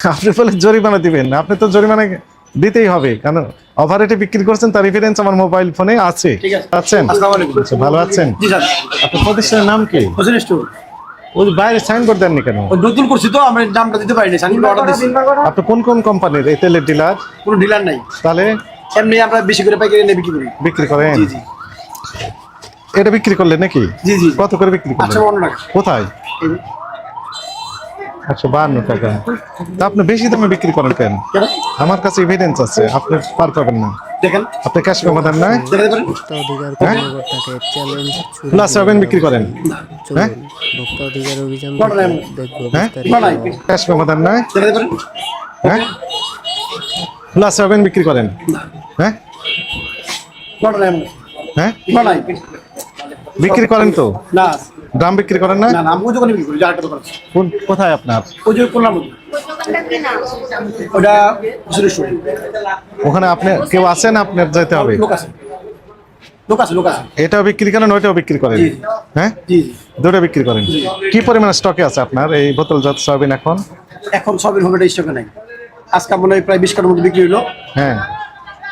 আপনি বলে জরিমানা দিবেন, আপনি তো জরিমানা দিতেই হবে, কারণ ওভার রেটে বিক্রি করছেন তার এভিডেন্স আমার মোবাইল ফোনে আছে। আছেন? আচ্ছা, ভালো আছেন? আপনার প্রতিষ্ঠানের নাম কি? ওই বাইরে সাইনবোর্ড দেননি কেন? নতুন করছি তো আমরা নামটা দিতে পারিনি, সাইনবোর্ড অর্ডার দিছি। আপনি কোন কোন কোম্পানির এই তেলের ডিলার? কোনো ডিলার নাই, তাহলে এমনি আমরা বেশি করে পাইকারি এনে বিক্রি করি। বিক্রি করেন? জি জি এটা বিক্রি করলেন নাকি? জি জি। কত করে বিক্রি করলেন? 852 টাকা। কোথায়? 152 টাকা। তা আপনি বেশি দামে বিক্রি করেন কেন? কেন? আমার কাছে এভিডেন্স আছে, আপনি পার পাবেন না। দেখেন, আপনি ক্যাশ মেমো দেন না? দেখাতে পারেন? ভোক্তা অধিকার কর্মকর্তাকে চ্যালেঞ্জ ছুড়ে প্লাস সেভেন বিক্রি করেন? হ্যাঁ? চলুন ভোক্তা অধিকার অভিযান বড় নাই। দেখবো হ্যাঁ? বিস্তারিত। ক্যাশ মেমো দেন না? দেখাতে পারেন? হ্যাঁ? প্লাস সেভেন বিক্রি করেন? হ্যাঁ? বড় নাই, হ্যাঁ? বড় নাই। বিক্রি করেন তো? না ড্রাম বিক্রি করেন না? না না, আমি ওই দোকানে বিক্রি করি, আরেকটা দোকান আছে। কোথায় আপনার? ওই যে করলাম ওটা সুরেশ্বর। ওখানে আপনি কেউ আছেন, আপনার যেতে হবে? লোক আছে, লোক আছে, লোক আছে। এটাও বিক্রি করেন, ওইটাও বিক্রি করেন? জি। হ্যাঁ? জি জি। দুটো বিক্রি করেন। কি পরিমাণ স্টকে আছে আপনার এই বোতলজাত সয়াবিন এখন? এখন সবের হবে স্টকে নাই। আজকে মনে হয় প্রায় 20 কার্ডের মধ্যে বিক্রি হলো। হ্যাঁ।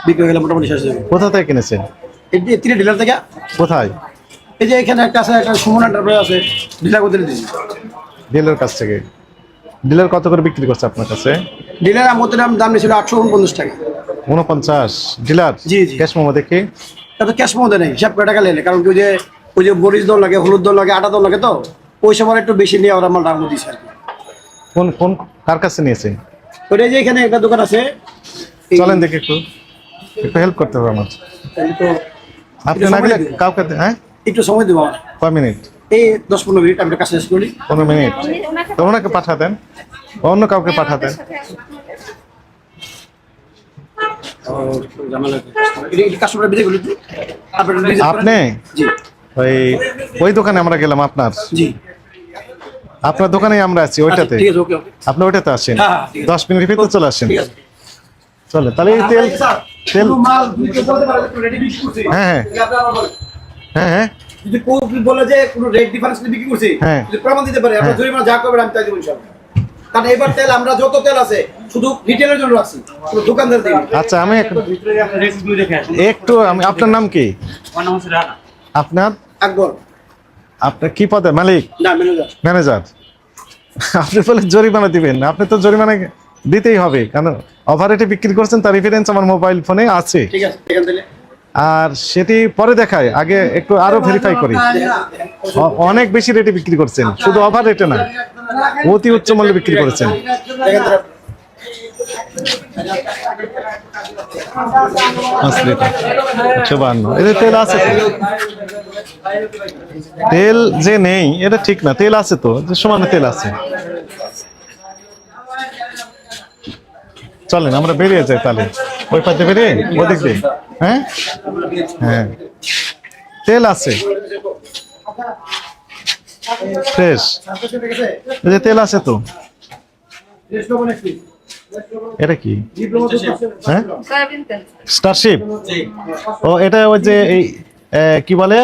বিক্রি হয়ে গেলে মোটামুটি শেষ হয়ে যাবে। কোথা থেকে কিনেছেন? এই যে 3 ডিলার থেকে। কোথায়? এই যে এখানে একটা আছে, একটা সুমন এন্টারপ্রাইজ আছে, ডিলার করতে দিয়েছি। ডিলার কাছ থেকে। ডিলার কত করে বিক্রি করছে আপনার কাছে? ডিলার আমাদের দাম নিয়েছিল 849 টাকা। 49 ডিলার? জি, জি। ক্যাশ মেমো দেখি। তা তো ক্যাশ মধ্যে নেই, হিসাব করে টাকা লেলে, কারণ ওই যে মরিচ দল লাগে, হলুদ দল লাগে, আটা দল লাগে, তো ওই সময় একটু বেশি নিয়ে ওরা আমার দাম দিয়েছে আর কি। কোন কোন কার কাছে নিয়েছে? ওই যে এখানে একটা দোকান আছে। চলেন দেখি, একটু একটু হেল্প করতে হবে আমার। তাহলে তো আপনি একটু না সময় গেলে দিন। কাউকে, হ্যাঁ? একটু সময় দেবো আমার, কয় মিনিট? এই 10-15 মিনিট আমি কাছে শেষ করি। 15 মিনিট? তো ওনাকে পাঠা দেন, অন্য কাউকে পাঠা দেন। কাস্টমার বিজে করি আপনি জি ওই দোকানে আমরা গেলাম আপনার, জি। আপনার দোকানেই আমরা আছি ওইটাতে। ঠিক আছে, ওকে ওকে। আপনি ওইটাতে আসেন, হ্যাঁ, ঠিক আছে। 10 মিনিটের ভিতরে চলে আসেন। ঠিক আছে। চলে তাহলে এই তেল তেল কোনো মাল দুটো বলতে পারে একটু রেডি বিক্রি করছি। হ্যাঁ, হ্যাঁ। ঠিক আছে, আপনারা বলেন। হ্যাঁ, হ্যাঁ। যদি কেউ বলে যে কোনো রেট ডিফারেন্স বিক্রি করছি, হ্যাঁ। যদি প্রমাণ দিতে পারে, আমরা হ্যাঁ। জরিমানা যা করবে আমি তাই দেবো ইনশাআল্লাহ। কারণ এবার তেল আমরা যত তেল আছে শুধু রিটেলের জন্য রাখছি, কোনো দোকানদার দেই না। আচ্ছা, আমি একটু আপনার নাম কি? আপনার আকবর। আপনার কি পদে? মালিক? না, ম্যানেজার। ম্যানেজার? আপনি বলে জরিমানা দিবেন, আপনি তো জরিমানা দিতেই হবে, কারণ ওভার রেটে বিক্রি করছেন তার এভিডেন্স আমার মোবাইল ফোনে আছে। ঠিক আছে, এখান থেকে আর সেটি পরে দেখায়, আগে একটু আরো ভেরিফাই করি। অনেক বেশি রেটে বিক্রি করছেন, শুধু ওভার রেটে না, অতি উচ্চ মূল্যে বিক্রি করেছেন। এখান থেকে 5 লিটার 152। এদের তেল আছে তো? তেল যে নেই এটা ঠিক না, তেল আছে তো, যে সমানে তেল আছে। চলেন আমরা বেরিয়ে যাই তাহলে, ওই পাশে বেরিয়ে ওদিক দিয়ে। হ্যাঁ, হ্যাঁ, তেল আছে ফ্রেশ, এই যে তেল আছে তো। এটা কি? হ্যাঁ, স্টারশিপ। ও, এটা ওই যে এই কি বলে,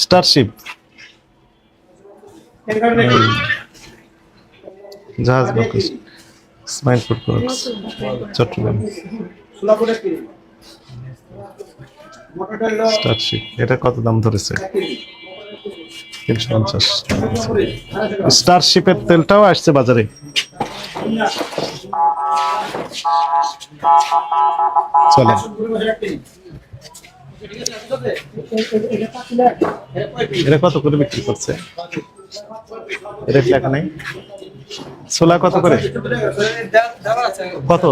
স্টারশিপ জাহাজ বাকস Smile Food Products Chittagong. Starship, এটা কত দাম ধরেছে? 350। স্টারশিপের তেলটাও আসছে বাজারে। চলে, এটা কত করে বিক্রি করছে? এটা লেখা নাই। ছোলা কত করে? কত?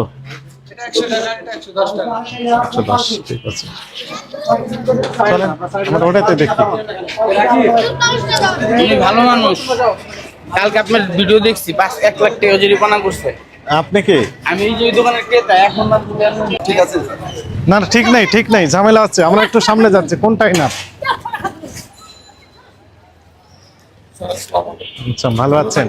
110। ঠিক আছে, চলেন আমরা ওটাতে দেখি। তুমি ভালো মানুষ, কালকে আপনার ভিডিও দেখছি, 1 লাখ টাকা জরিমানা করছে। আপনি কি? আমি এই যে ওই দোকানের ক্রেতা, এখন না তুমি ঠিক আছে। না না, ঠিক নাই, ঠিক নাই, ঝামেলা আছে, আমরা একটু সামনে যাচ্ছি। কোনটাই না? আচ্ছা, ভালো আছেন?